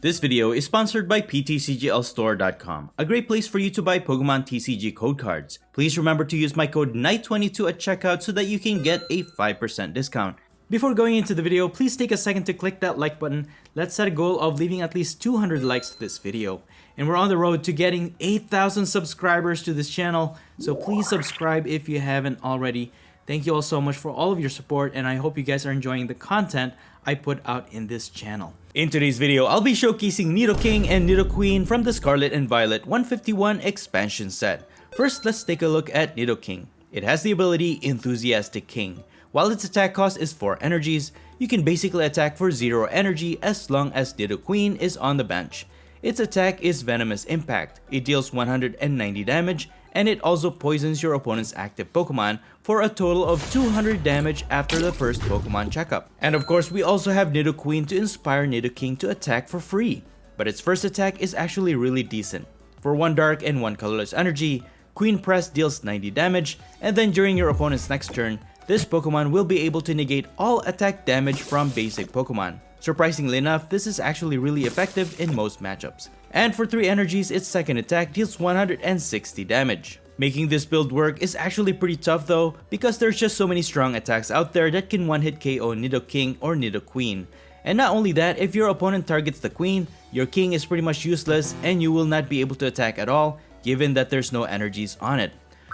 This video is sponsored by PTCGLstore.com, a great place for you to buy Pokemon TCG code cards. Please remember to use my code NIGHT22 at checkout so that you can get a 5% discount. Before going into the video, please take a second to click that like button. Let's set a goal of leaving at least 200 likes to this video. And we're on the road to getting 8,000 subscribers to this channel, so please subscribe if you haven't already. Thank you all so much for all of your support, and I hope you guys are enjoying the content I put out in this channel. In today's video, I'll be showcasing Nidoking and Nidoqueen from the Scarlet and Violet 151 expansion set. First, let's take a look at Nidoking. It has the ability Enthusiastic King. While its attack cost is 4 energies, you can basically attack for 0 energy as long as Nidoqueen is on the bench. Its attack is Venomous Impact. It deals 190 damage, and it also poisons your opponent's active Pokemon for a total of 200 damage after the first Pokemon checkup. And of course, we also have Nidoqueen to inspire Nidoking to attack for free. But its first attack is actually really decent. For 1 dark and 1 colorless energy, Queen Press deals 90 damage, and then during your opponent's next turn, this Pokemon will be able to negate all attack damage from basic Pokemon. Surprisingly enough, this is actually really effective in most matchups. And for 3 energies, its second attack deals 160 damage. Making this build work is actually pretty tough though, because there's just so many strong attacks out there that can one-hit KO Nidoking or Nidoqueen. And not only that, if your opponent targets the Queen, your King is pretty much useless and you will not be able to attack at all, given that there's no energies on it.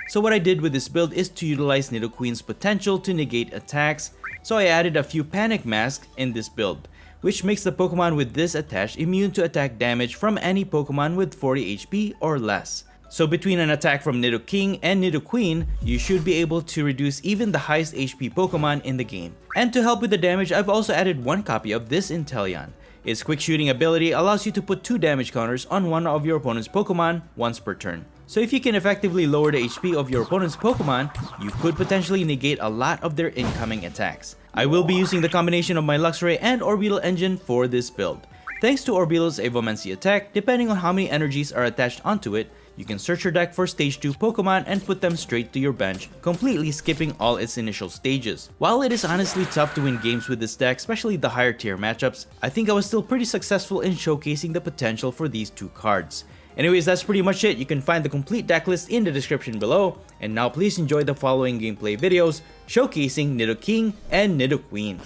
So what I did with this build is to utilize Nidoqueen's potential to negate attacks, so I added a few Panic Masks in this build, which makes the Pokemon with this attached immune to attack damage from any Pokemon with 40 HP or less. So between an attack from Nidoking and Nidoqueen, you should be able to reduce even the highest HP Pokemon in the game. And to help with the damage, I've also added 1 copy of this Inteleon. Its quick shooting ability allows you to put 2 damage counters on one of your opponent's Pokemon once per turn. So if you can effectively lower the HP of your opponent's Pokemon, you could potentially negate a lot of their incoming attacks. I will be using the combination of my Luxray and Orbeetle engine for this build. Thanks to Orbeetle's Evomancy attack, depending on how many energies are attached onto it, you can search your deck for stage 2 Pokemon and put them straight to your bench, completely skipping all its initial stages. While it is honestly tough to win games with this deck, especially the higher tier matchups, I think I was still pretty successful in showcasing the potential for these 2 cards. Anyways, that's pretty much it. You can find the complete deck list in the description below. And now please enjoy the following gameplay videos showcasing Nidoking and Nidoqueen.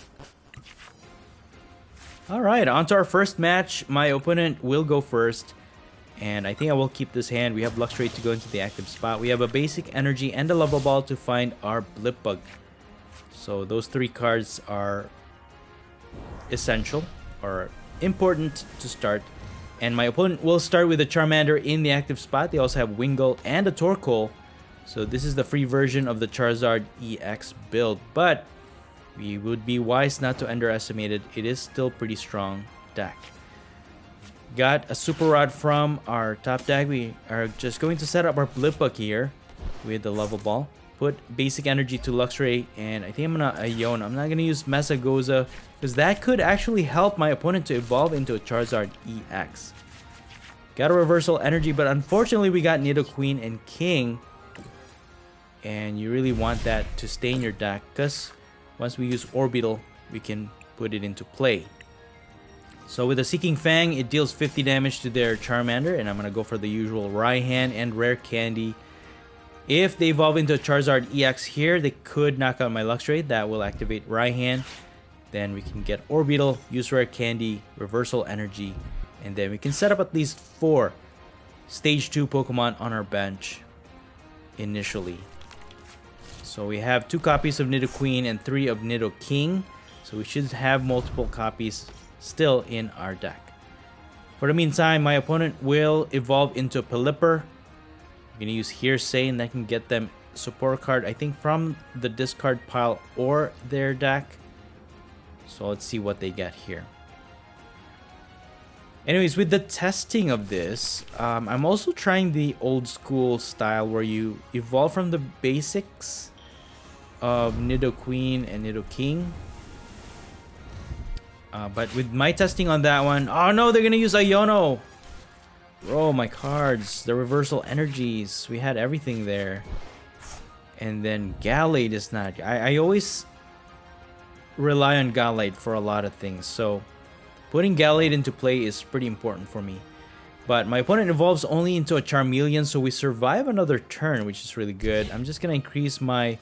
Alright, on to our first match. My opponent will go first. And I think I will keep this hand. We have Luxray to go into the active spot. We have a basic energy and a Lava Ball to find our Blipbug. So those 3 cards are essential or important to start. And my opponent will start with a Charmander in the active spot. They also have Wingull and a Torkoal. So this is the free version of the Charizard EX build. But we would be wise not to underestimate it. It is still pretty strong deck. Got a Super Rod from our top deck. We are just going to set up our Blipbug here with the Lava Ball. Put basic energy to Luxray, and I think I'm gonna Iono. I'm not gonna use Mesagoza because that could actually help my opponent to evolve into a Charizard EX. Got a reversal energy, but unfortunately we got Nidoqueen and King, and you really want that to stay in your deck because once we use Orbeetle, we can put it into play. So with the Seeking Fang, it deals 50 damage to their Charmander, and I'm gonna go for the usual Raihan and Rare Candy. If they evolve into a Charizard EX here, they could knock out my Luxray. That will activate Raihan. Then we can get Orbeetle, use Rare Candy, Reversal Energy, and then we can set up at least 4 Stage 2 Pokemon on our bench initially. So we have 2 copies of Nidoqueen and 3 of Nidoking. So we should have multiple copies still in our deck. For the meantime, my opponent will evolve into Pelipper. I'm gonna use Hearsay, and that can get them support card, I think, from the discard pile or their deck. So let's see what they get here. Anyways, with the testing of this, I'm also trying the old school style where you evolve from the basics of Nidoqueen and Nidoking. But with my testing on that one, oh no, they're gonna use Iono. Bro, my cards, the reversal energies, we had everything there. And then Gallade is not. I always rely on Gallade for a lot of things. So putting Gallade into play is pretty important for me. But my opponent evolves only into a Charmeleon, so we survive another turn, which is really good. I'm just going to increase my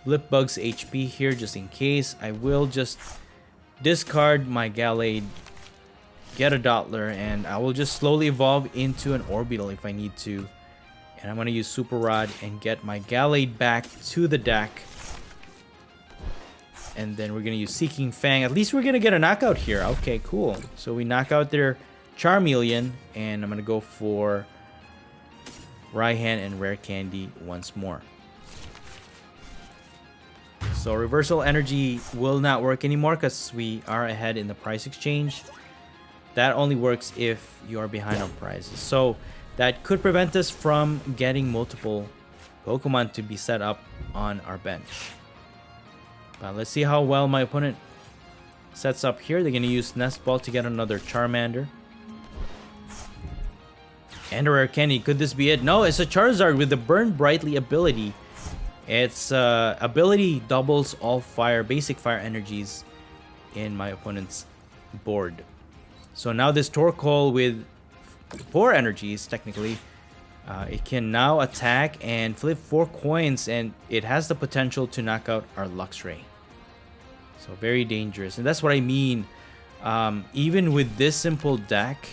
Blipbug's HP here just in case. I will just discard my Gallade, get a Dottler, and I will just slowly evolve into an Orbeetle if I need to. And I'm going to use Super Rod and get my Gallade back to the deck. And then we're going to use Seeking Fang. At least we're going to get a knockout here. Okay, cool. So we knock out their Charmeleon, and I'm going to go for Raihan and Rare Candy once more. So Reversal Energy will not work anymore because we are ahead in the prize exchange. That only works if you are behind on prizes. So that could prevent us from getting multiple Pokemon to be set up on our bench. But let's see how well my opponent sets up here. They're going to use Nest Ball to get another Charmander. And a Rare Candy. Could this be it? No, it's a Charizard with the Burn Brightly ability. Its ability doubles all fire, basic fire energies in my opponent's board. So now this Torkoal with 4 energies, technically, it can now attack and flip 4 coins, and it has the potential to knock out our Luxray. So very dangerous, and that's what I mean. Even with this simple deck,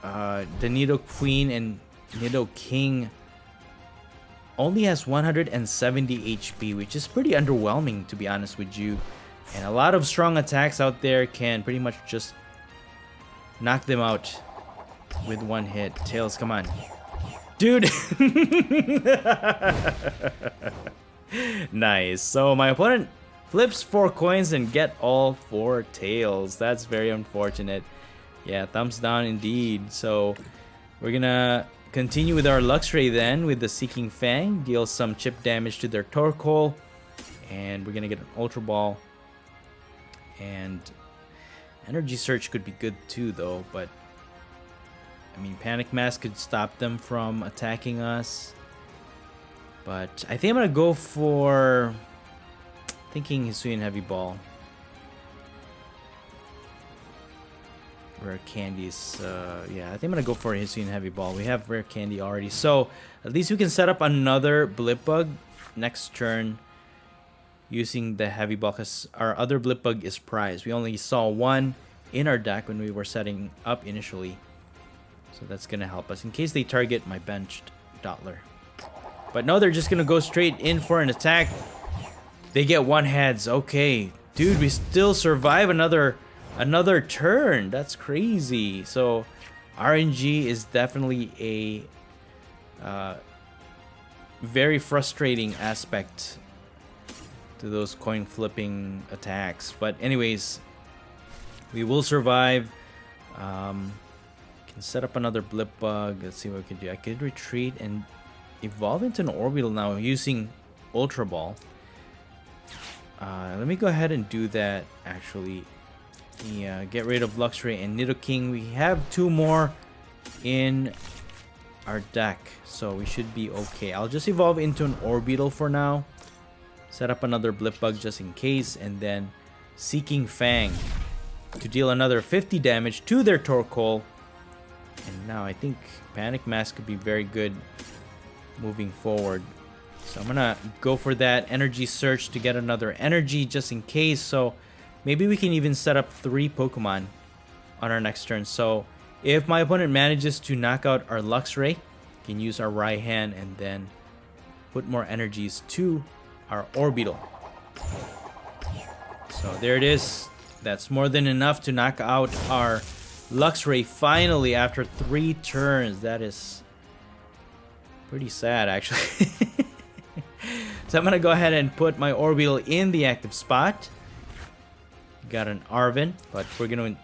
the Nidoqueen and Nidoking only has 170 HP, which is pretty underwhelming, to be honest with you. And a lot of strong attacks out there can pretty much just knock them out with one hit. Tails, come on. Dude! Nice. So my opponent flips 4 coins and get all 4 tails. That's very unfortunate. Yeah, thumbs down indeed. So we're gonna continue with our Luxray then with the Seeking Fang. Deal some chip damage to their Torkoal. And we're gonna get an Ultra Ball. And Energy Search could be good too though, but I mean, Panic Mask could stop them from attacking us. But I think I'm going to go for thinking Hisuian Heavy Ball. Rare Candies. Yeah, I think I'm going to go for Hisuian Heavy Ball. We have Rare Candy already. So at least we can set up another Blipbug next turn using the Heavy Ball because our other Blipbug is prized. We only saw one in our deck when we were setting up initially. So that's going to help us in case they target my benched Dottler. But no, they're just going to go straight in for an attack. They get one heads. Okay. Dude, we still survive another turn. That's crazy. So RNG is definitely a very frustrating aspect to those coin flipping attacks. But anyways, we will survive. Can set up another Blipbug. Let's see what we can do. I could retreat and evolve into an Orbeetle now using Ultra Ball. Let me go ahead and do that actually. Yeah, get rid of Luxray and Nidoking. We have 2 more in our deck, so we should be okay. I'll just evolve into an Orbeetle for now. Set up another Blipbug just in case, and then Seeking Fang to deal another 50 damage to their Torkoal. And now I think Panic Mask could be very good moving forward. So I'm gonna go for that Energy Search to get another energy just in case. So maybe we can even set up 3 Pokemon on our next turn. So if my opponent manages to knock out our Luxray, we can use our Raihan and then put more energies to our Orbeetle. So there it is. That's more than enough to knock out our Luxray finally after 3 turns. That is pretty sad actually. So I'm gonna go ahead and put my Orbeetle in the active spot. Got an Arven, but we're gonna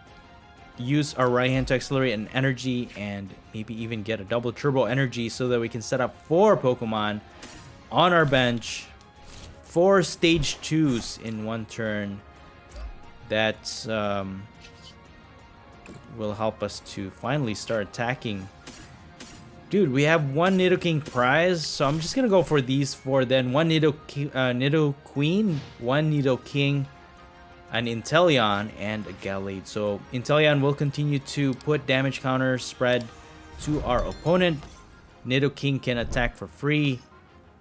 use our right hand to accelerate an energy and maybe even get a double turbo energy so that we can set up 4 Pokemon on our bench. 4 stage 2s in 1 turn. That will help us to finally start attacking. Dude, we have 1 Nidoking prize, so I'm just gonna go for these 4 then. 1 Nidoqueen, 1 Nidoking, an Inteleon and a Gallade. So Inteleon will continue to put damage counter spread to our opponent. Nidoking can attack for free,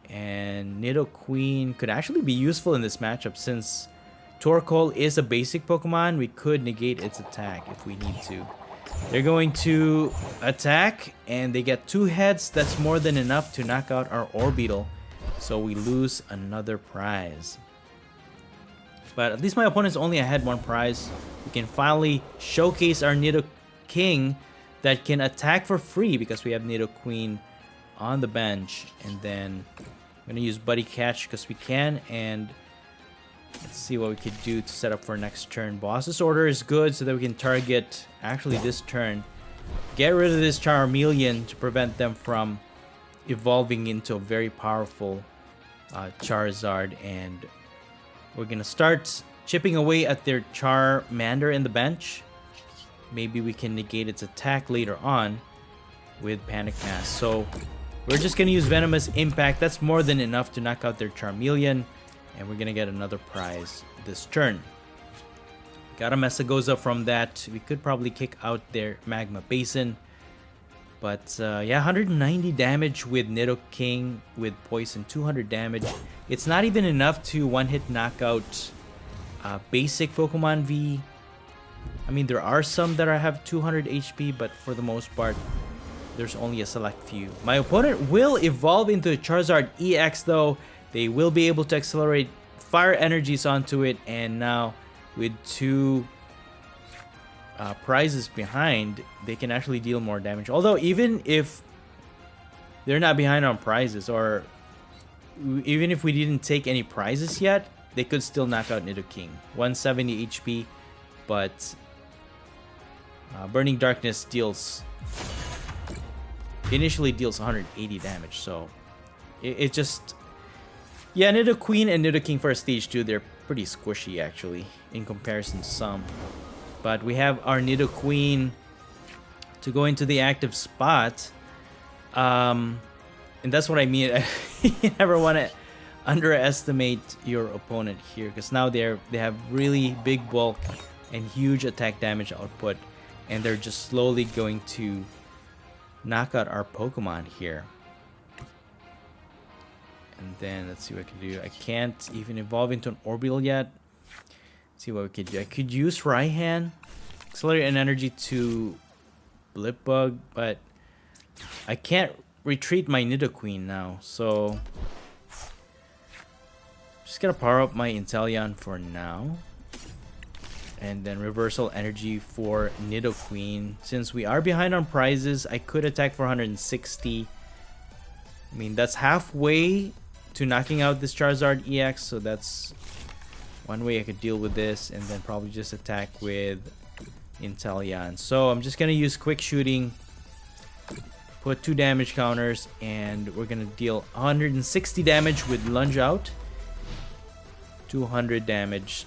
and Nidoqueen could actually be useful in this matchup since Torkoal is a basic Pokemon. We could negate its attack if we need to. They're going to attack, and they get 2 heads. That's more than enough to knock out our Orbeetle. So we lose another prize. But at least my opponent's only ahead 1 prize. We can finally showcase our Nidoking that can attack for free because we have Nidoqueen on the bench. And then I'm going to use Buddy Catch because we can. And let's see what we could do to set up for next turn. Boss's Order is good so that we can target, actually this turn, get rid of this Charmeleon to prevent them from evolving into a very powerful Charizard. And we're going to start chipping away at their Charmander in the bench. Maybe we can negate its attack later on with Panic Mask. So we're just going to use Venomous Impact. That's more than enough to knock out their Charmeleon. And we're going to get another prize this turn. Got a Mesagoza from that. We could probably kick out their Magma Basin. But yeah, 190 damage with Nidoking with Poison, 200 damage. It's not even enough to one-hit knockout basic Pokemon V. I mean, there are some that have 200 HP, but for the most part, there's only a select few. My opponent will evolve into a Charizard EX though. They will be able to accelerate fire energies onto it, and now with 2 prizes behind, they can actually deal more damage. Although even if they're not behind on prizes, or even if we didn't take any prizes yet, they could still knock out Nidoking. 170 HP, but Burning Darkness initially deals 180 damage, so it just... Yeah, Nidoqueen and Nidoking for stage 2, they're pretty squishy actually in comparison to some. But we have our Nidoqueen to go into the active spot. And that's what I mean. You never want to underestimate your opponent here, because now they have really big bulk and huge attack damage output, and they're just slowly going to knock out our Pokemon here. And then let's see what I can do. I can't even evolve into an Orbeetle yet. Let's see what we could do. I could use Raihan, accelerate an energy to Blipbug, but I can't retreat my Nidoqueen now. So just gonna power up my Inteleon for now. And then reversal energy for Nidoqueen. Since we are behind on prizes, I could attack for 160. I mean, that's halfway to knocking out this Charizard EX, so that's one way I could deal with this, and then probably just attack with Inteleon. So I'm just gonna use Quick Shooting, put 2 damage counters, and we're gonna deal 160 damage with Lunge Out, 200 damage.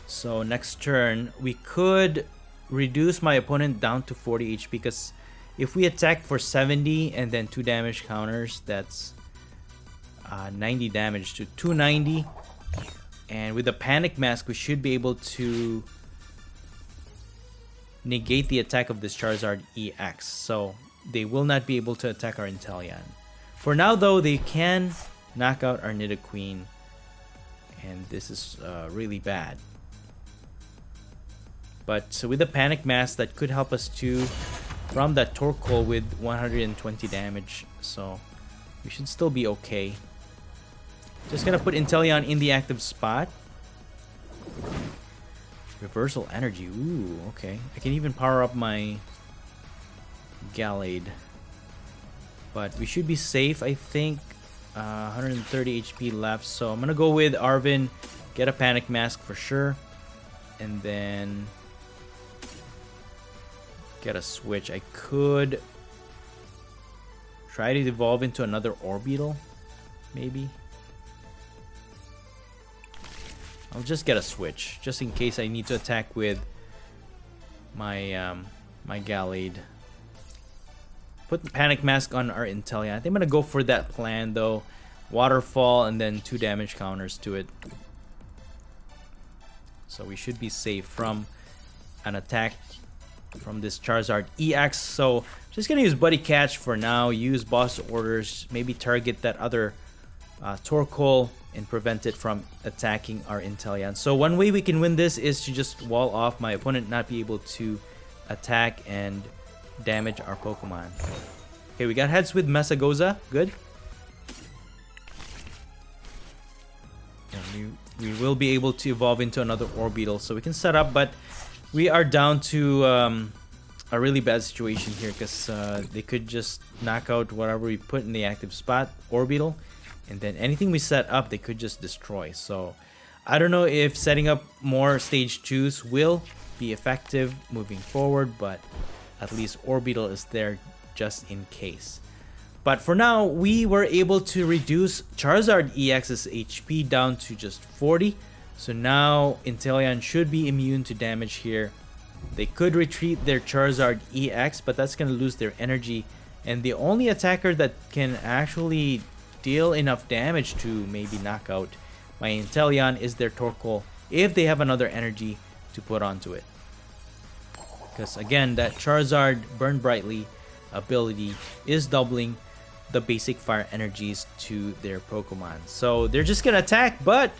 So next turn we could reduce my opponent down to 40 HP, because if we attack for 70 and then 2 damage counters, that's 90 damage to 290. And with the Panic Mask, we should be able to negate the attack of this Charizard EX. So they will not be able to attack our Inteleon. For now though, they can knock out our Nidoqueen. And this is really bad. But with the Panic Mask, that could help us too from that Torkoal with 120 damage. So we should still be okay. Just gonna put Inteleon in the active spot. Reversal energy. Ooh, okay. I can even power up my Gallade. But we should be safe, I think. 130 HP left. So I'm gonna go with Arvin. Get a Panic Mask for sure. And then get a switch. I could try to evolve into another Orbeetle, maybe. I'll just get a switch, just in case I need to attack with my my Gallade. Put the Panic Mask on our Inteleon. I think I'm gonna go for that plan though. Waterfall and then 2 damage counters to it. So we should be safe from an attack from this Charizard EX. So just gonna use Buddy Catch for now, use Boss Orders, maybe target that other Torkoal and prevent it from attacking our Inteleon. So one way we can win this is to just wall off my opponent, not be able to attack and damage our Pokemon. Okay, we got heads with Mesagoza, good. And we will be able to evolve into another Orbeetle, so we can set up, but we are down to a really bad situation here because they could just knock out whatever we put in the active spot, Orbeetle, and then anything we set up, they could just destroy. So I don't know if setting up more stage 2s will be effective moving forward, but at least Orbeetle is there just in case. But for now, we were able to reduce Charizard EX's HP down to just 40. So now Inteleon should be immune to damage here. They could retreat their Charizard EX, but that's going to lose their energy. And the only attacker that can actually deal enough damage to maybe knock out my Inteleon is their Torkoal, if they have another energy to put onto it. Because again, that Charizard Burn Brightly ability is doubling the basic fire energies to their Pokemon. So they're just gonna attack, but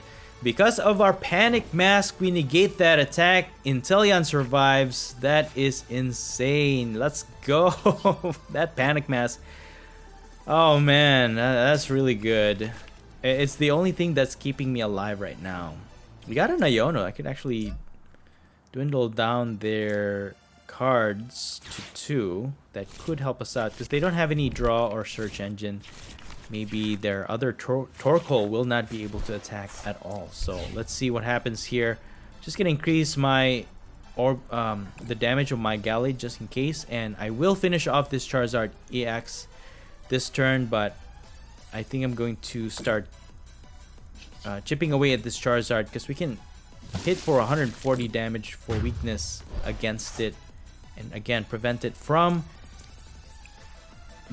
because of our Panic Mask, we negate that attack. Inteleon survives. That is insane. Let's go. That Panic Mask. Oh man, that's really good. It's the only thing that's keeping me alive right now. We got an Iono. I could actually dwindle down their cards to 2. That could help us out because they don't have any draw or search engine. Maybe their other Torkoal will not be able to attack at all. So let's see what happens here. Just gonna increase my the damage of my Gallade just in case, and I will finish off this Charizard EX this turn, but I think I'm going to start chipping away at this Charizard because we can hit for 140 damage for weakness against it, and again prevent it from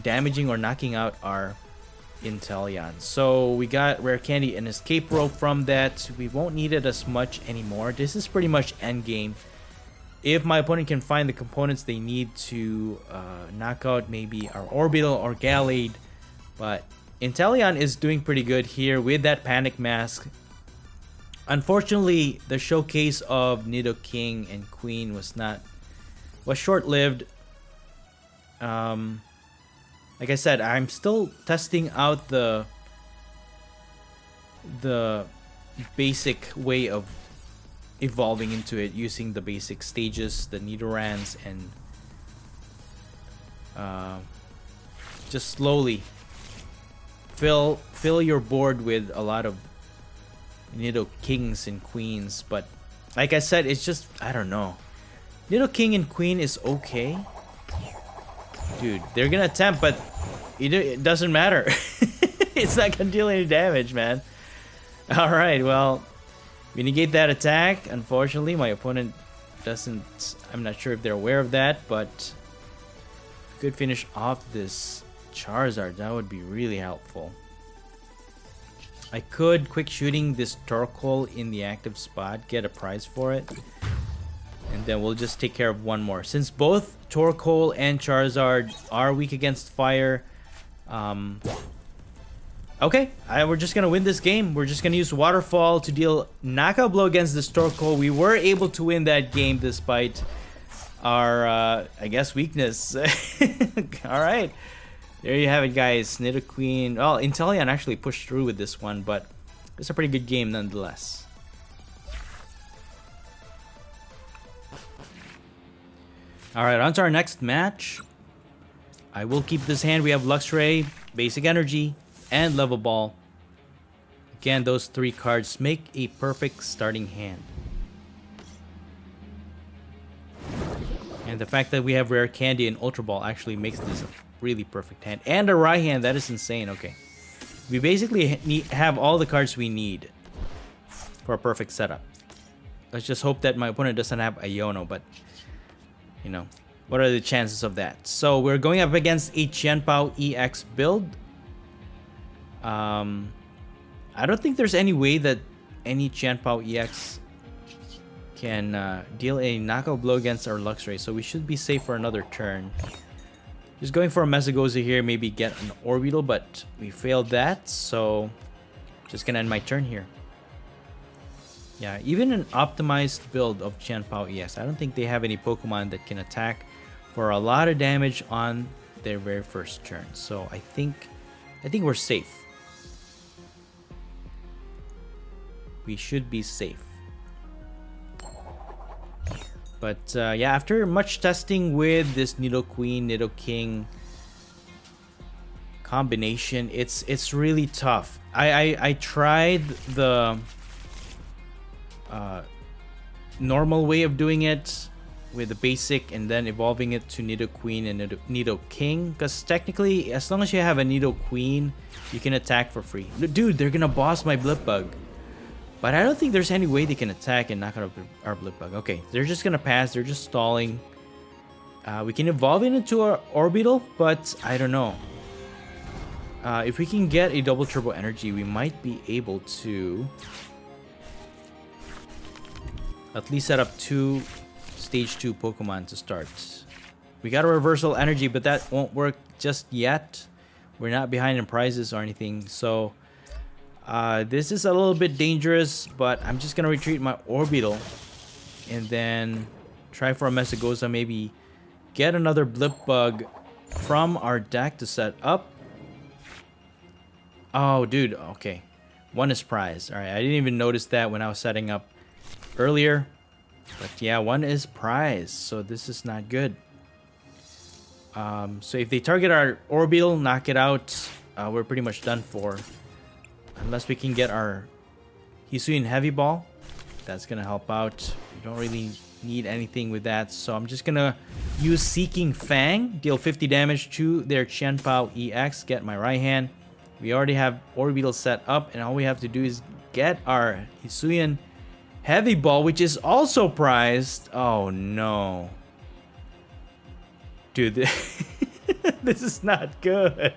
damaging or knocking out our Inteleon. So we got Rare Candy and Escape Rope from that. We won't need it as much anymore. This is pretty much endgame. If my opponent can find the components they need to knock out maybe our Orbeetle or Gallade. But Inteleon is doing pretty good here with that Panic Mask. Unfortunately, the showcase of Nidoking and Queen was short-lived. Like I said, I'm still testing out the basic way of evolving into it, using the basic stages, the Nidorans, and just slowly fill your board with a lot of Nidokings and Queens. But like I said, it's just, I don't know. Nidoking and Queen is okay. Dude, they're gonna attempt, but it doesn't matter. It's not gonna deal any damage, man. Alright, well, we negate that attack. Unfortunately, my opponent doesn't. I'm not sure if they're aware of that, but we could finish off this Charizard. That would be really helpful. I could quick shooting this Torkoal in the active spot, get a prize for it. And then we'll just take care of one more. Since both Torkoal and Charizard are weak against fire, okay, we're just gonna win this game. We're just gonna use Waterfall to deal knockout blow against this Torkoal. We were able to win that game despite our, I guess, weakness. All right, there you have it, guys. Nidoqueen. Well, Inteleon actually pushed through with this one, but it's a pretty good game nonetheless. Alright, on to our next match. I will keep this hand. We have Luxray, Basic Energy, and Level Ball. Again, those 3 cards make a perfect starting hand. And the fact that we have Rare Candy and Ultra Ball actually makes this a really perfect hand. And a right hand, that is insane. Okay. We basically have all the cards we need for a perfect setup. Let's just hope that my opponent doesn't have a Iono, but you know, what are the chances of that? So we're going up against a Chien-Pao EX build. I don't think there's any way that any Chien-Pao EX can deal a knockout blow against our Luxray, so we should be safe for another turn. Just going for a Mesagoza here, maybe get an Orbeetle, but we failed that, so just gonna end my turn here. Yeah, even an optimized build of Chien EX, I don't think they have any Pokemon that can attack for a lot of damage on their very first turn. So I think we're safe. We should be safe. But yeah, after much testing with this Nidoqueen, Nidoking combination, it's really tough. I tried the normal way of doing it with the basic and then evolving it to Nidoqueen and Nidoking, because technically as long as you have a Nidoqueen you can attack for free. Dude, they're gonna boss my Blipbug, but I don't think there's any way they can attack and knock out our Blipbug. Okay, they're just gonna pass, they're just stalling. We can evolve it into our Orbeetle, but I don't know. If we can get a double turbo energy, we might be able to at least set up 2 stage 2 Pokemon to start. We got a reversal energy, but that won't work just yet. We're not behind in prizes or anything, so this is a little bit dangerous, but I'm just gonna retreat my Orbeetle and then try for a Mesagoza, maybe get another Blipbug from our deck to set up. Oh, dude, okay. 1 is prize. Alright, I didn't even notice that when I was setting up earlier. But yeah, 1 is prize, so this is not good. So if they target our Orbeetle, knock it out, we're pretty much done for. Unless we can get our Hisuian Heavy Ball, that's gonna help out. We don't really need anything with that, so I'm just gonna use Seeking Fang, deal 50 damage to their Chien EX, get my right hand. We already have Orbeetle set up, and all we have to do is get our Hisuian Heavy Ball, which is also prized. Oh no. Dude, this is not good.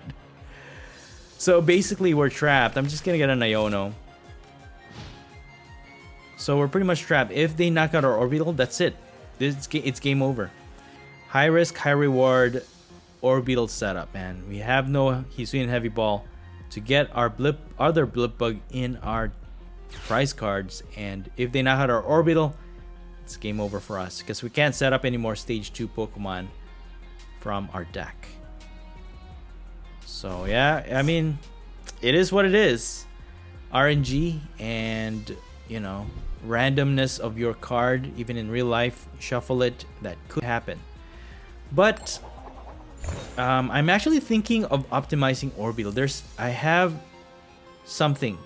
So basically we're trapped. I'm just gonna get an Iono. So we're pretty much trapped. If they knock out our Orbeetle, that's it. It's game over. High risk, high reward Orbeetle setup, man. We have no Hisuian Heavy Ball to get our other Blipbug in our prize cards, and if they knock out our Orbeetle, it's game over for us because we can't set up any more stage 2 Pokemon from our deck. So yeah, I mean, it is what it is. RNG and, you know, randomness of your card, even in real life, shuffle it, that could happen. But I'm actually thinking of optimizing Orbeetle. I have something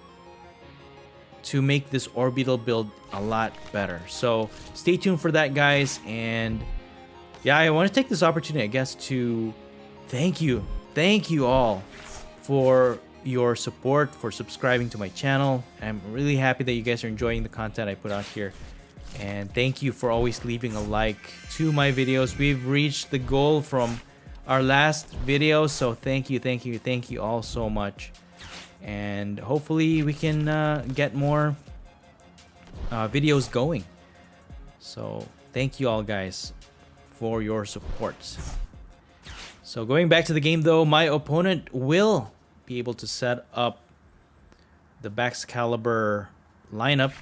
to make this Orbeetle build a lot better, so stay tuned for that, guys. And yeah, I want to take this opportunity, I guess, to thank you all for your support, for subscribing to my channel. I'm really happy that you guys are enjoying the content I put out here, and thank you for always leaving a like to my videos. We've reached the goal from our last video, so thank you all so much. And hopefully we can get more videos going. So thank you all, guys, for your support. So going back to the game though, my opponent will be able to set up the Baxcalibur lineup,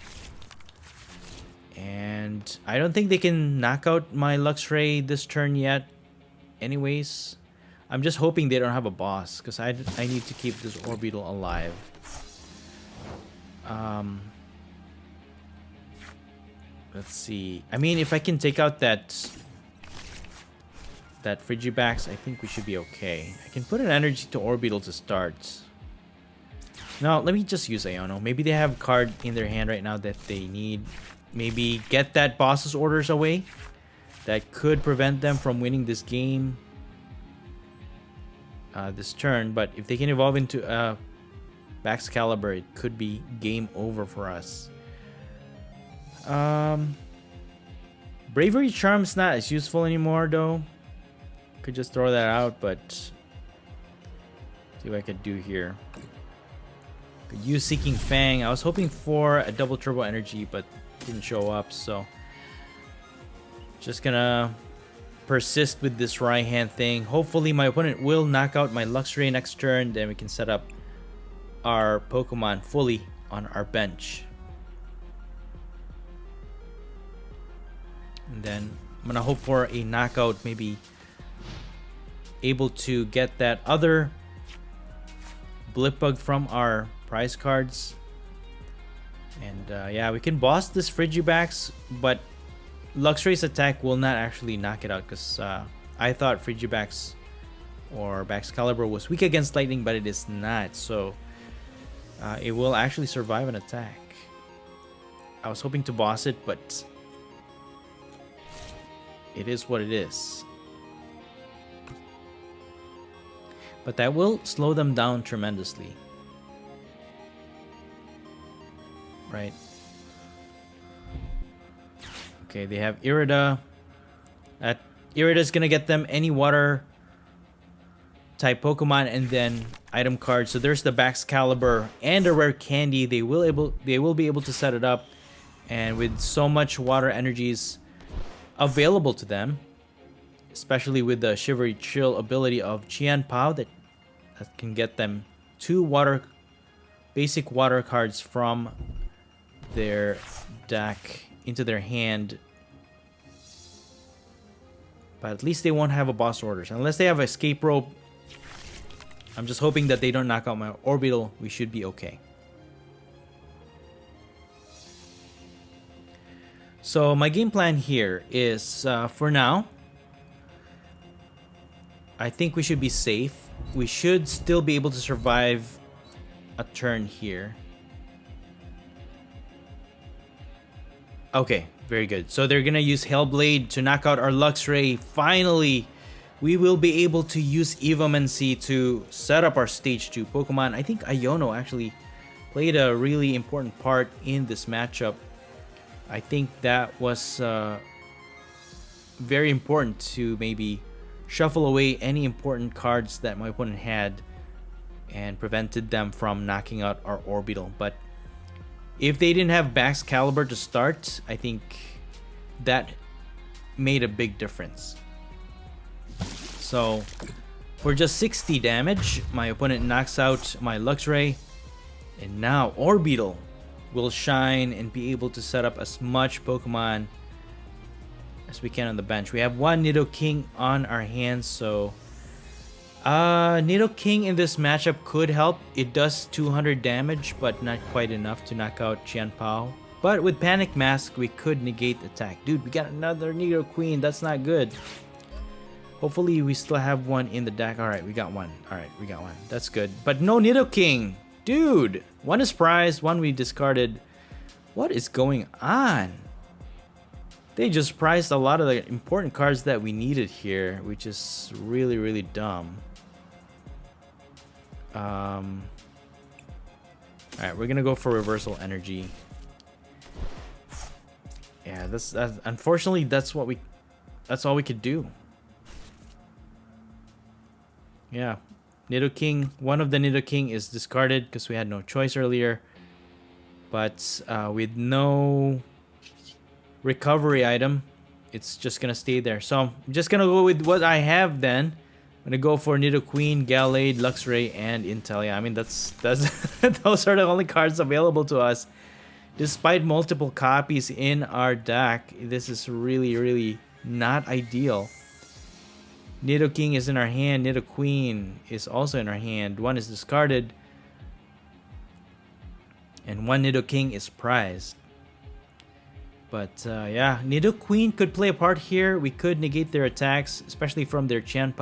and I don't think they can knock out my Luxray this turn yet anyways. I'm just hoping they don't have a boss, because I need to keep this Orbeetle alive. Let's see. I mean, if I can take out that Frigibax, I think we should be okay. I can put an energy to Orbeetle to start. Now, let me just use Iono. Maybe they have a card in their hand right now that they need. Maybe get that boss's orders away. That could prevent them from winning this game. This turn, but if they can evolve into Baxcalibur, it could be game over for us. Bravery Charm's not as useful anymore though. Could just throw that out, but see what I could do here. Could use Seeking Fang. I was hoping for a double turbo energy, but didn't show up, so Just gonna persist with this right hand thing. Hopefully my opponent will knock out my Luxray next turn. Then we can set up our Pokemon fully on our bench. And then I'm gonna hope for a knockout, maybe able to get that other Blipbug from our prize cards. And yeah, we can boss this Frigibax, but Luxray's attack will not actually knock it out, because I thought Frigibax or Baxcalibur was weak against lightning, but it is not. So it will actually survive an attack. I was hoping to boss it, but it is what it is. But that will slow them down tremendously. Right. Okay, they have Irida. That Irida is gonna get them any water type Pokemon and then item cards. So there's the Baxcalibur and a rare candy. They will be able to set it up, and with so much water energies available to them, especially with the Shivery Chill ability of Chien that can get them 2 basic water cards from their deck into their hand. But at least they won't have a boss orders. Unless they have escape rope, I'm just hoping that they don't knock out my Orbeetle. We should be okay. So my game plan here is, for now, I think we should be safe. We should still be able to survive a turn here. Okay, very good. So they're gonna use Hellblade to knock out our Luxray. Finally, we will be able to use Evomancy to set up our Stage 2 Pokemon. I think Iono actually played a really important part in this matchup. I think that was very important to maybe shuffle away any important cards that my opponent had and prevented them from knocking out our Orbeetle. But if they didn't have Baxcalibur to start, I think that made a big difference. So for just 60 damage, my opponent knocks out my Luxray, and now Orbeetle will shine and be able to set up as much Pokemon as we can on the bench. We have one Nidoking on our hands, so Nidoking in this matchup could help. It does 200 damage, but not quite enough to knock out Chien. But with Panic Mask, we could negate attack. Dude, we got another Nidoqueen. That's not good. Hopefully, we still have one in the deck. Alright, we got one. Alright, we got one. That's good. But no Nidoking. Dude, one is prized, one we discarded. What is going on? They just prized a lot of the important cards that we needed here, which is really, really dumb. Alright, we're gonna go for Reversal Energy. Yeah, that's unfortunately that's all we could do. Yeah, Nidoking, one of the Nidoking is discarded because we had no choice earlier. But with no recovery item, it's just gonna stay there. So I'm just gonna go with what I have then. I'm gonna go for Nidoqueen, Gallade, Luxray, and Intelia. I mean, that's those are the only cards available to us. Despite multiple copies in our deck, this is really, really not ideal. Nidoking is in our hand. Nidoqueen is also in our hand. One is discarded, and one Nidoking is prized. But yeah, Nidoqueen could play a part here. We could negate their attacks, especially from their Chien.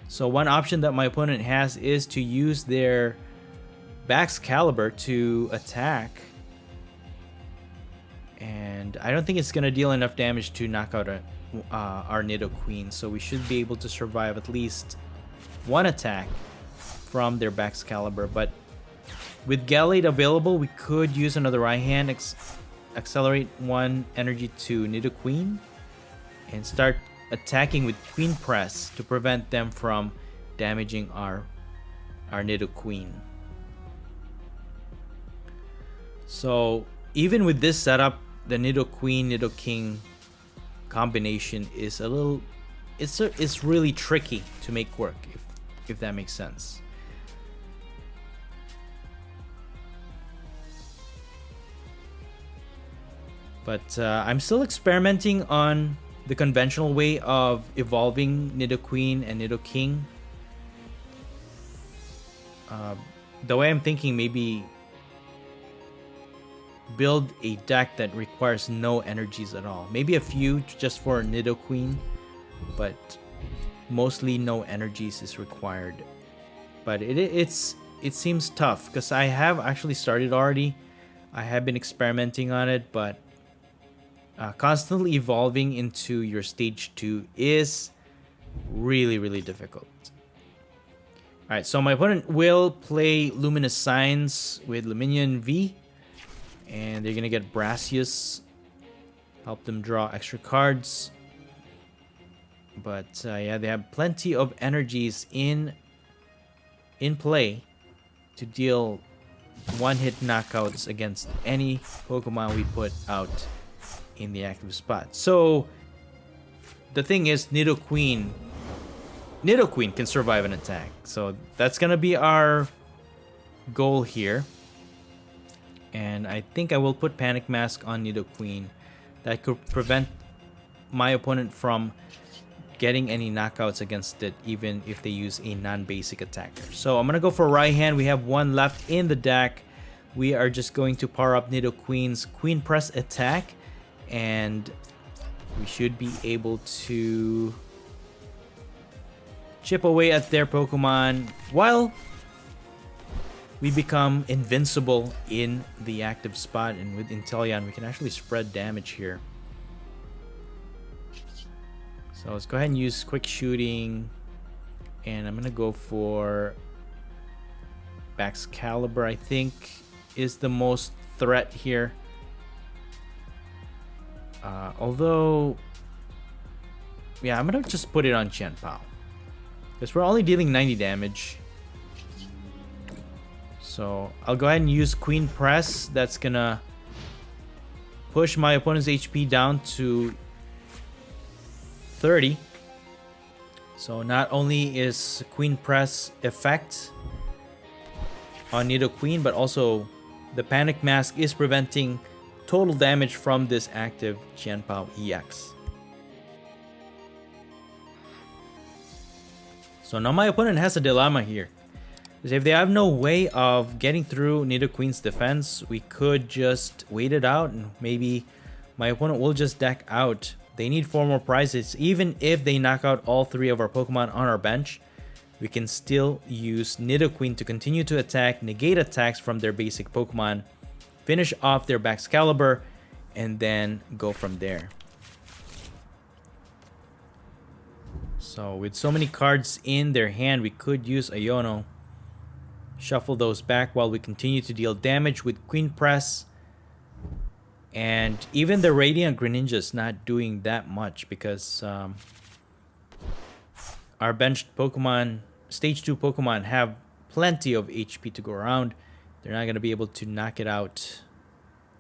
So one option that my opponent has is to use their Baxcalibur to attack. And I don't think it's going to deal enough damage to knock out our Nidoqueen. So we should be able to survive at least one attack from their Baxcalibur. But with Gallade available, we could use another right hand, accelerate one energy to Nidoqueen, and start attacking with Queen Press to prevent them from damaging our Nidoqueen. So even with this setup, the Nidoqueen, Nidoking combination is a little, it's really tricky to make work, if that makes sense. But I'm still experimenting on the conventional way of evolving Nidoqueen and Nidoking. The way I'm thinking, maybe build a deck that requires no energies at all. Maybe a few just for Nidoqueen, but mostly no energies is required. But it seems tough because I have actually started already. I have been experimenting on it, but constantly evolving into your stage 2 is really difficult. Alright, so my opponent will play Luminous Signs with Luminion V, and they're gonna get Brassius, help them draw extra cards. But yeah, they have plenty of energies in play to deal one-hit knockouts against any Pokemon we put out in the active spot. So the thing is, Nidoqueen can survive an attack. So that's gonna be our goal here. And I think I will put Panic Mask on Nidoqueen. That could prevent my opponent from getting any knockouts against it, even if they use a non-basic attacker. So I'm gonna go for right hand. We have one left in the deck. We are just going to power up Nidoqueen's Queen Press attack, and we should be able to chip away at their Pokemon while we become invincible in the active spot. And with Inteleon, we can actually spread damage here. So let's go ahead and use Quick Shooting, and I'm gonna go for Baxcalibur. I think is the most threat here. Although, yeah, I'm gonna just put it on Chien because we're only dealing 90 damage. So I'll go ahead and use Queen Press. That's gonna push my opponent's HP down to 30. So not only is Queen Press effect on Nidoqueen, but also the Panic Mask is preventing total damage from this active Chien-Pao EX. So now my opponent has a dilemma here. Because if they have no way of getting through Nidoqueen's defense, we could just wait it out and maybe my opponent will just deck out. They need 4 more prizes. Even if they knock out all 3 of our Pokemon on our bench, we can still use Nidoqueen to continue to attack, negate attacks from their basic Pokemon, finish off their Baxcalibur, and then go from there. So with so many cards in their hand, we could use Iono. Shuffle those back while we continue to deal damage with Queen Press. And even the Radiant Greninja is not doing that much because our benched Pokemon, Stage 2 Pokemon, have plenty of HP to go around. They're not going to be able to knock it out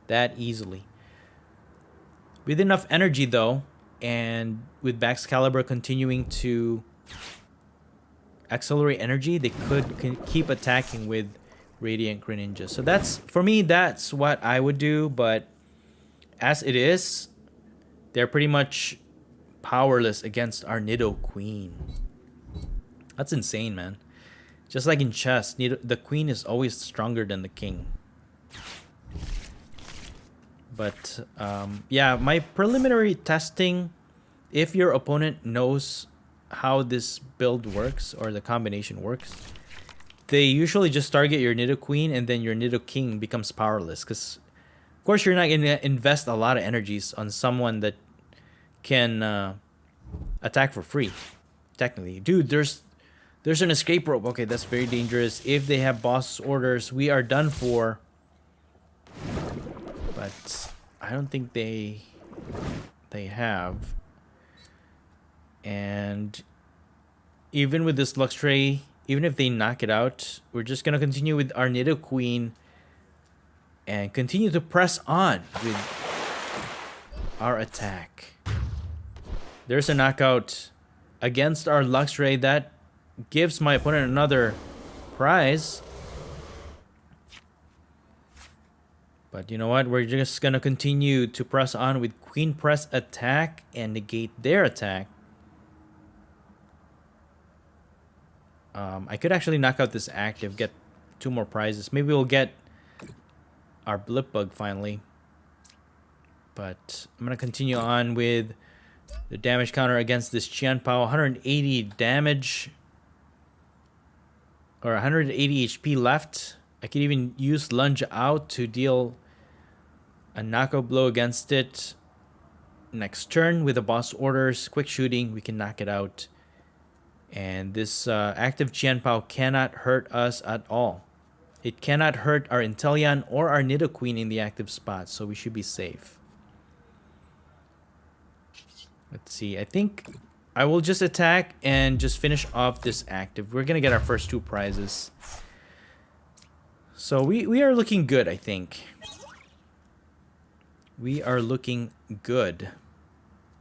that easily. With enough energy though, and with Baxcalibur continuing to accelerate energy, they could keep attacking with Radiant Greninja. So that's, for me, that's what I would do. But as it is, they're pretty much powerless against our Nidoqueen. That's insane, man. Just like in chess, the queen is always stronger than the king. But yeah, my preliminary testing, if your opponent knows how this build works or the combination works, they usually just target your Nidoqueen and then your Nidoking becomes powerless. Because, of course, you're not going to invest a lot of energies on someone that can attack for free, technically. Dude, there's an escape rope. Okay, that's very dangerous. If they have boss orders, we are done for. But I don't think they have. And even with this Luxray, even if they knock it out, we're just going to continue with our Nidoqueen and continue to press on with our attack. There's a knockout against our Luxray that gives my opponent another prize. But you know what? We're just gonna continue to press on with Queen Press attack and negate their attack. I could actually knock out this active, get 2 more prizes. Maybe we'll get our Blip Bug finally. But I'm gonna continue on with the damage counter against this Chien. 180 damage. Or 180 HP left. I could even use Lunge Out to deal a knockout blow against it. Next turn with the boss orders, quick shooting, we can knock it out. And this active Chien cannot hurt us at all. It cannot hurt our Inteleon or our Nidoqueen in the active spot, so we should be safe. Let's see, I think I will just attack and just finish off this active. We're gonna get our first 2 prizes. So we are looking good, I think. We are looking good.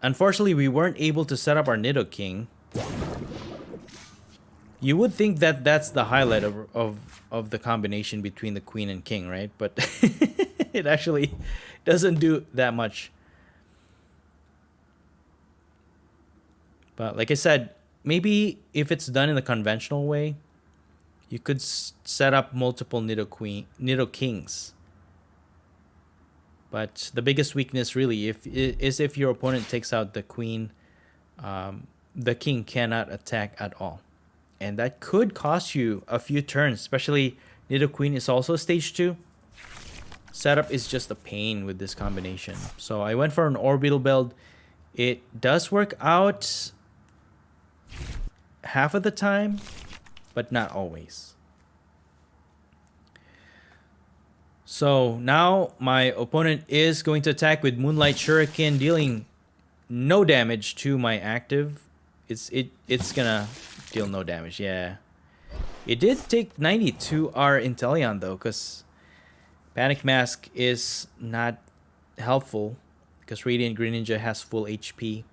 Unfortunately, we weren't able to set up our Nidoking. You would think that that's the highlight of the combination between the Queen and King, right? But it actually doesn't do that much. But like I said, maybe if it's done in the conventional way, you could set up multiple Nidokings. But the biggest weakness really is if your opponent takes out the Queen, the King cannot attack at all. And that could cost you a few turns, especially Nidoqueen is also stage 2. Setup is just a pain with this combination. So I went for an Orbeetle build. It does work out half of the time, but not always. So now my opponent is going to attack with Moonlight Shuriken, dealing no damage to my active. It's gonna deal no damage, yeah. It did take 90 to our Inteleon though, because Panic Mask is not helpful because Radiant Greninja has full HP.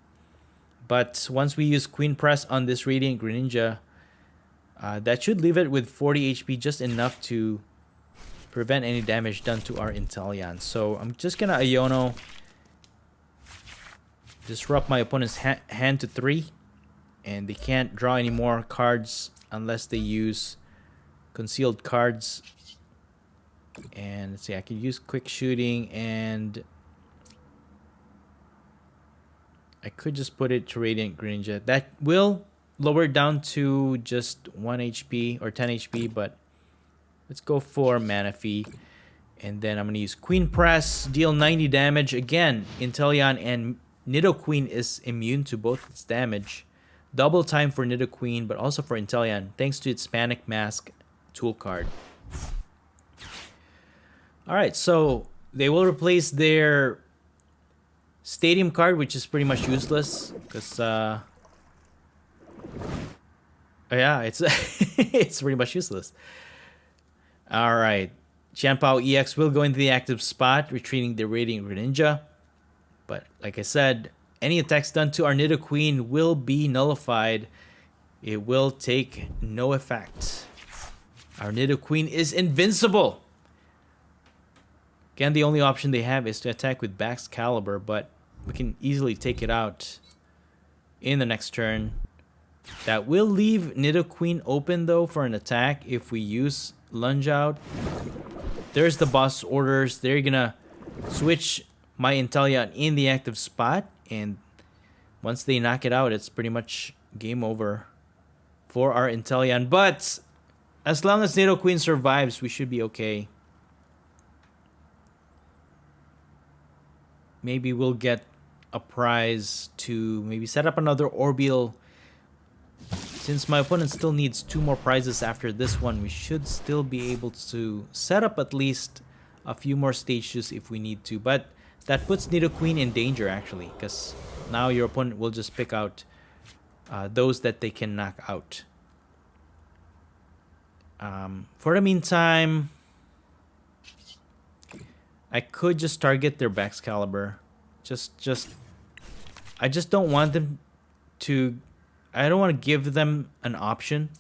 But once we use Queen Press on this Radiant Greninja, that should leave it with 40 HP, just enough to prevent any damage done to our Inteleon. So I'm just gonna Iono, disrupt my opponent's hand to 3. And they can't draw any more cards unless they use concealed cards. And let's see, I could use quick shooting, and I could just put it to Radiant Greninja. That will lower it down to just 1 HP or 10 HP, but let's go for Manaphy. And then I'm going to use Queen Press, deal 90 damage. Again, Inteleon and Nidoqueen is immune to both its damage. Double time for Nidoqueen, but also for Inteleon, thanks to its Panic Mask tool card. Alright, so they will replace their Stadium card, which is pretty much useless, because, yeah, it's, it's pretty much useless. Alright, Chanpao EX will go into the active spot, retreating the Radiant Greninja. But, like I said, any attacks done to our Nidoqueen will be nullified. It will take no effect. Our Nidoqueen is invincible. Again, the only option they have is to attack with Baxcalibur, but we can easily take it out in the next turn. That will leave Nidoqueen open though for an attack if we use Lunge Out. There's the boss orders. They're gonna switch my Inteleon in the active spot, and once they knock it out, it's pretty much game over for our Inteleon. But as long as Nidoqueen survives, we should be okay. Maybe we'll get a prize to maybe set up another Orbeetle. Since my opponent still needs 2 more prizes after this one, we should still be able to set up at least a few more stages if we need to. But that puts Nidoqueen in danger, actually, because now your opponent will just pick out those that they can knock out. For the meantime, I could just target their Baxcalibur. Just I just don't want them to... I don't want to give them an option.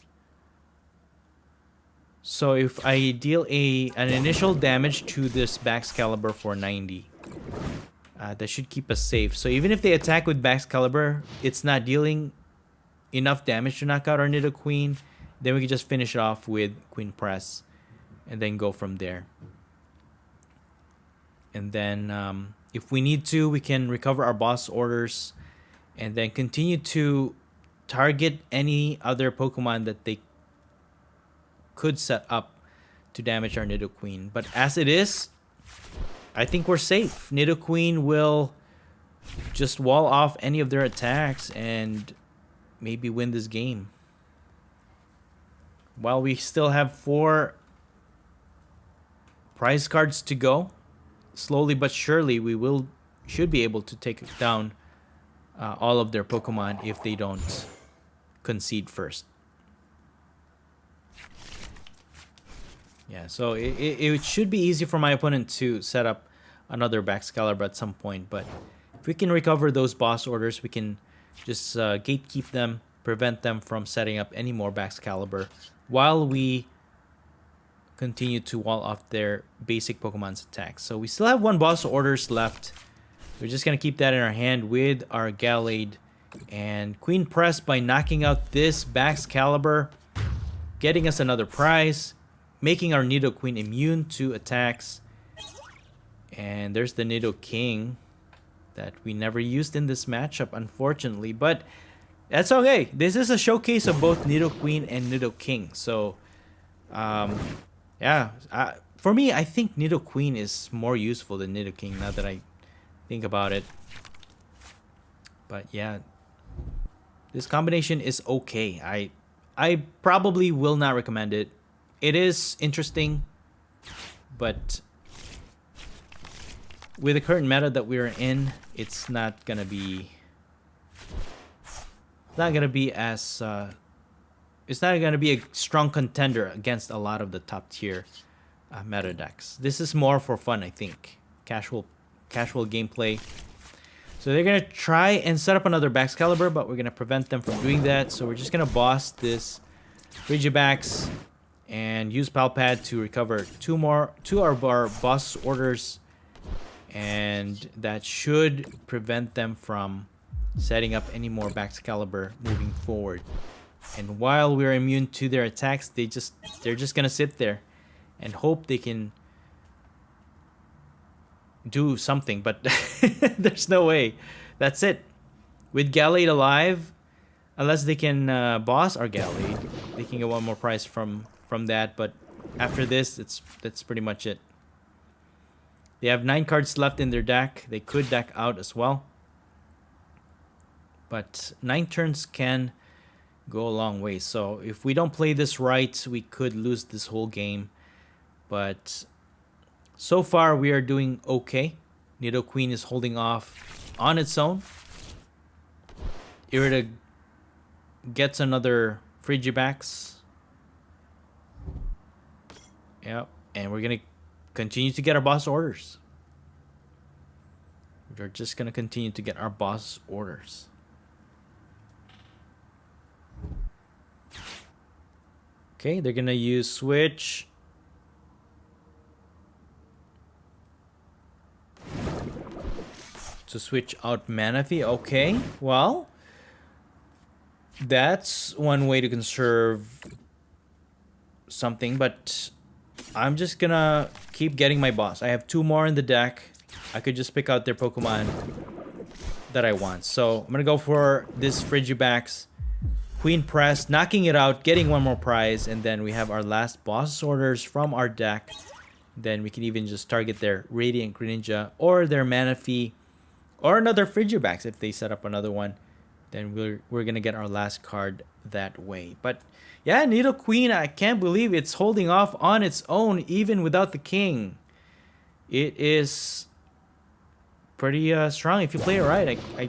So if I deal an initial damage to this Baxcalibur for 90, that should keep us safe. So even if they attack with Baxcalibur, it's not dealing enough damage to knock out our Nidoqueen. Then we can just finish it off with Queen Press and then go from there. And then if we need to, we can recover our boss orders and then continue to target any other Pokemon that they could set up to damage our Nidoqueen. But as it is, I think we're safe. Nidoqueen will just wall off any of their attacks and maybe win this game. While we still have 4 prize cards to go, slowly but surely we should be able to take down all of their Pokemon if they don't concede first. Yeah, so it should be easy for my opponent to set up another Baxcalibur at some point, but if we can recover those boss orders, we can just gatekeep them, prevent them from setting up any more Baxcalibur while we continue to wall off their basic Pokemon's attacks. So we still have 1 boss orders left. We're just going to keep that in our hand with our Gallade and Queen Press by knocking out this Baxcalibur, getting us another prize, making our Nidoqueen immune to attacks. And there's the Nidoking that we never used in this matchup, unfortunately. But that's okay. This is a showcase of both Nidoqueen and Nidoking. So, yeah. For me, I think Nidoqueen is more useful than Nidoking now that I think about it. But yeah, this combination is okay. I probably will not recommend it. It is interesting, but with the current meta that we're in, it's not gonna be as it's not gonna be a strong contender against a lot of the top tier meta decks. This is more for fun, I think. Casual gameplay. So they're gonna try and set up another Baxcalibur, but we're gonna prevent them from doing that. So we're just gonna boss this Frigibax and use Palpad to recover 2 of our boss orders, and that should prevent them from setting up any more Baxcalibur moving forward. And while we're immune to their attacks, they're just gonna sit there and hope they can do something, but there's no way. That's it. With Gallade alive, unless they can boss our Gallade, they can get 1 more prize from that, but after this, that's pretty much it. They have 9 cards left in their deck. They could deck out as well, but 9 turns can go a long way. So if we don't play this right, we could lose this whole game. But so far, we are doing okay. Nidoqueen is holding off on its own. Irida gets another Frigibax. Yep, and we're going to continue to get our boss orders. We're just going to continue to get our boss orders. Okay, they're going to use Switch. To switch out Manaphy. Okay, well, that's one way to conserve something, but I'm just gonna keep getting my boss. I have 2 more in the deck. I could just pick out their Pokemon that I want. So I'm gonna go for this Frigibax, Queen Press, knocking it out, getting 1 more prize, and then we have our last boss orders from our deck. Then we can even just target their Radiant Greninja or their Manaphy or another Frigibax if they set up another one. Then we're gonna get our last card that way. But yeah, Nidoqueen, I can't believe it's holding off on its own even without the king. It is pretty strong if you play it right. I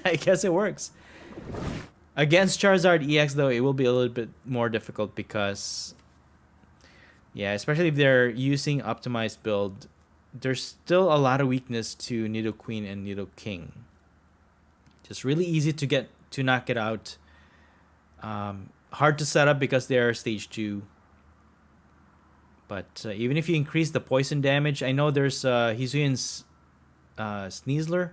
I guess it works. Against Charizard EX though, it will be a little bit more difficult because, yeah, especially if they're using optimized build, there's still a lot of weakness to Nidoqueen and Nidoking. Just really easy to knock it out. Hard to set up because they are stage 2. But even if you increase the poison damage, I know there's Hisuian's Sneasler.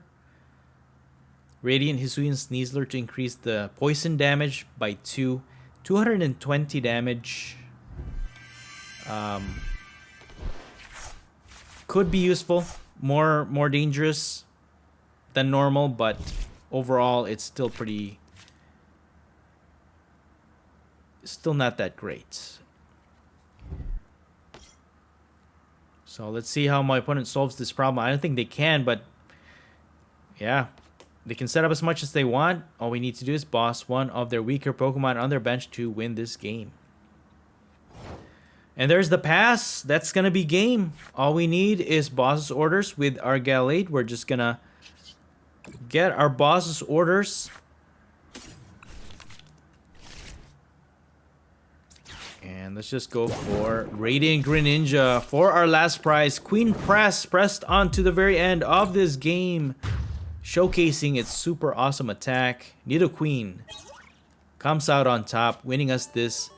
Radiant Hisuian Sneasler to increase the poison damage by 2. 220 damage. Could be useful. More dangerous than normal, but overall it's still not that great. So let's see how my opponent solves this problem. I don't think they can, but yeah, they can set up as much as they want. All we need to do is boss one of their weaker Pokemon on their bench to win this game. And there's the pass. That's gonna be game. All we need is boss's orders with our Gallade. We're just gonna get our boss's orders. And let's just go for Radiant Greninja for our last prize. Queen Press pressed on to the very end of this game, showcasing its super awesome attack. Nidoqueen comes out on top, winning us this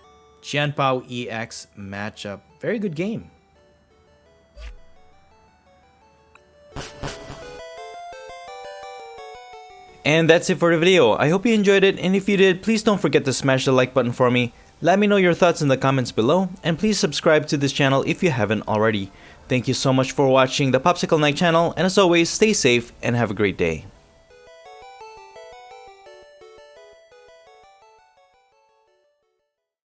Qianpao EX matchup. Very good game. And that's it for the video. I hope you enjoyed it, and if you did, please don't forget to smash the like button for me. Let me know your thoughts in the comments below, and please subscribe to this channel if you haven't already. Thank you so much for watching the Popsicleknight channel, and as always, stay safe and have a great day.